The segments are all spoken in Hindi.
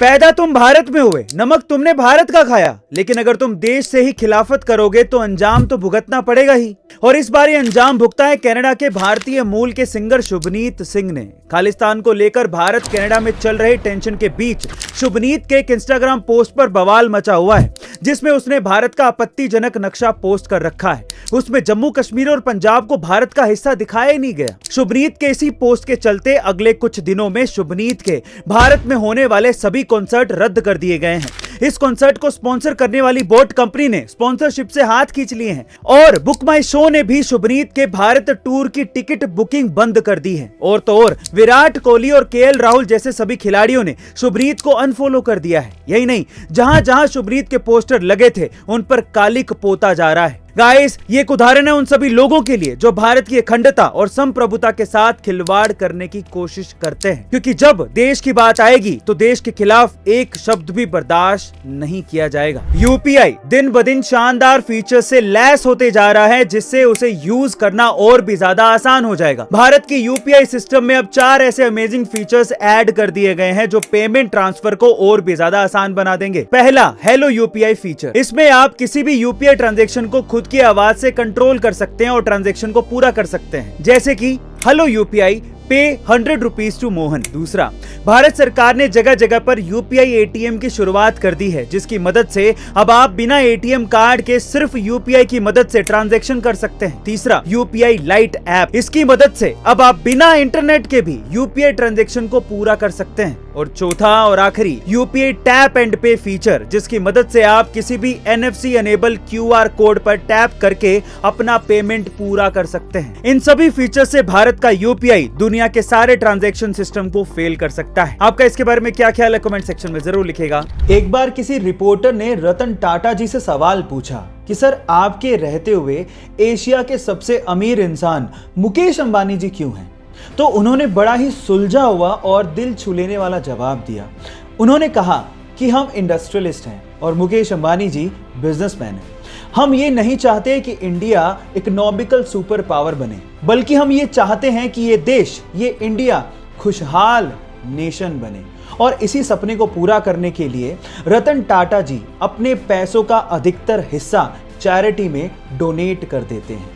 पैदा तुम भारत में हुए, नमक तुमने भारत का खाया, लेकिन अगर तुम देश से ही खिलाफत करोगे तो अंजाम तो भुगतना पड़ेगा ही। और इस बार ये अंजाम भुगता है कनाडा के भारतीय मूल के सिंगर शुभनीत सिंह ने। खालिस्तान को लेकर भारत कनाडा में चल रहे टेंशन के बीच शुभनीत के एक इंस्टाग्राम पोस्ट पर बवाल मचा हुआ है, जिसमें उसने भारत का आपत्तिजनक नक्शा पोस्ट कर रखा है। उसमें जम्मू कश्मीर और पंजाब को भारत का हिस्सा दिखाया ही नहीं गया। शुभनीत के इसी पोस्ट के चलते अगले कुछ दिनों में शुभनीत के भारत में होने वाले सभी कॉन्सर्ट रद्द कर दिए गए हैं। इस कॉन्सर्ट को स्पॉन्सर करने वाली बोट कंपनी ने स्पॉन्सरशिप से हाथ खींच लिए हैं और बुक माई शो ने भी शुभनीत के भारत टूर की टिकट बुकिंग बंद कर दी है। और तो और विराट कोहली और केएल राहुल जैसे सभी खिलाड़ियों ने शुभनीत को अनफॉलो कर दिया है। यही नहीं, जहां जहां शुभनीत के पोस्टर लगे थे उन पर कालिक पोता जा रहा है। गाइस, ये एक उदाहरण है उन सभी लोगों के लिए जो भारत की अखंडता और संप्रभुता के साथ खिलवाड़ करने की कोशिश करते हैं, क्योंकि जब देश की बात आएगी तो देश के खिलाफ एक शब्द भी बर्दाश्त नहीं किया जाएगा। यूपीआई दिन ब दिन शानदार फीचर से लैस होते जा रहा है, जिससे उसे यूज करना और भी ज्यादा आसान हो जाएगा। भारत की यूपीआई सिस्टम में अब 4 ऐसे अमेजिंग फीचर्स ऐड कर दिए गए हैं जो पेमेंट ट्रांसफर को और भी ज्यादा आसान बना देंगे। पहला, हेलो यूपीआई फीचर। इसमें आप किसी भी यूपीआई ट्रांजेक्शन को खुद की आवाज से कंट्रोल कर सकते हैं और ट्रांजैक्शन को पूरा कर सकते हैं, जैसे कि हेलो यूपीआई पे 100 रुपीज टू मोहन। दूसरा, भारत सरकार ने जगह जगह पर यूपीआई एटीएम की शुरुआत कर दी है, जिसकी मदद से अब आप बिना एटीएम कार्ड के सिर्फ यूपीआई की मदद से ट्रांजैक्शन कर सकते हैं। तीसरा, यूपीआई लाइट ऐप। इसकी मदद से अब आप बिना इंटरनेट के भी यूपीआई ट्रांजैक्शन को पूरा कर सकते हैं। और चौथा और आखिरी, UPI tap and pay feature, जिसकी मदद से आप किसी भी एनएफसी एनेबल क्यूआर कोड पर टैप करके अपना पेमेंट पूरा कर सकते हैं। इन सभी फीचर से भारत का यूपीआई दुनिया के सारे ट्रांजैक्शन सिस्टम को फेल कर सकता है। आपका इसके बारे में क्या ख्याल है, कमेंट सेक्शन में जरूर लिखिएगा। एक बार किसी रिपोर्टर ने रतन टाटा जी से सवाल पूछा कि सर, आपके रहते हुए एशिया के सबसे अमीर इंसान मुकेश अंबानी जी क्यों हैं? तो उन्होंने बड़ा ही सुलझा हुआ और दिल छू लेने वाला जवाब दिया। उन्होंने कहा कि हम इंडस्ट्रियलिस्ट हैं और मुकेश अंबानी जी बिजनेसमैन हैं। हम ये नहीं चाहते कि इंडिया इकोनॉमिकल सुपर पावर बने, बल्कि हम ये चाहते हैं कि ये देश, ये इंडिया खुशहाल नेशन बने। और इसी सपने को पूरा करने के लिए रतन टाटा जी अपने पैसों का अधिकतर हिस्सा चैरिटी में डोनेट कर देते हैं।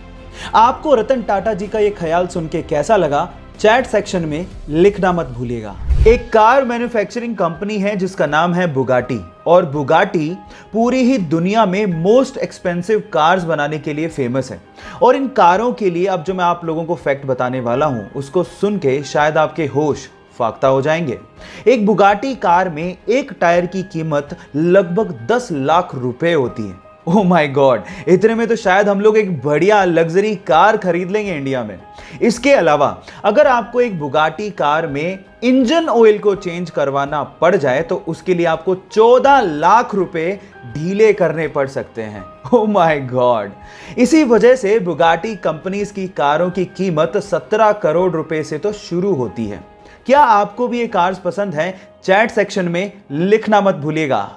आपको रतन टाटा जी का ये ख्याल सुन के कैसा लगा, चैट सेक्शन में लिखना मत भूलिएगा। एक कार मैन्युफैक्चरिंग कंपनी है जिसका नाम है बुगाटी, और बुगाटी पूरी ही दुनिया में मोस्ट एक्सपेंसिव कार्स बनाने के लिए फेमस है। और इन कारों के लिए अब जो मैं आप लोगों को फैक्ट बताने वाला हूं, उसको सुन के शायद आपके होश फाख्ता हो जाएंगे। एक बुगाटी कार में एक टायर की कीमत लगभग 10 लाख रुपए होती है। ओह माय गॉड, इतने में तो शायद हम लोग एक बढ़िया लग्जरी कार खरीद लेंगे इंडिया में। इसके अलावा अगर आपको एक बुगाटी कार में इंजन ऑयल को चेंज करवाना पड़ जाए तो उसके लिए आपको 14 लाख रुपए ढीले करने पड़ सकते हैं। Oh my God. इसी वजह से बुगाटी कंपनीज की कारों की कीमत 17 करोड़ रुपए से तो शुरू होती है। क्या आपको भी ये कार्स पसंद है? चैट सेक्शन में लिखना मत भूलिएगा।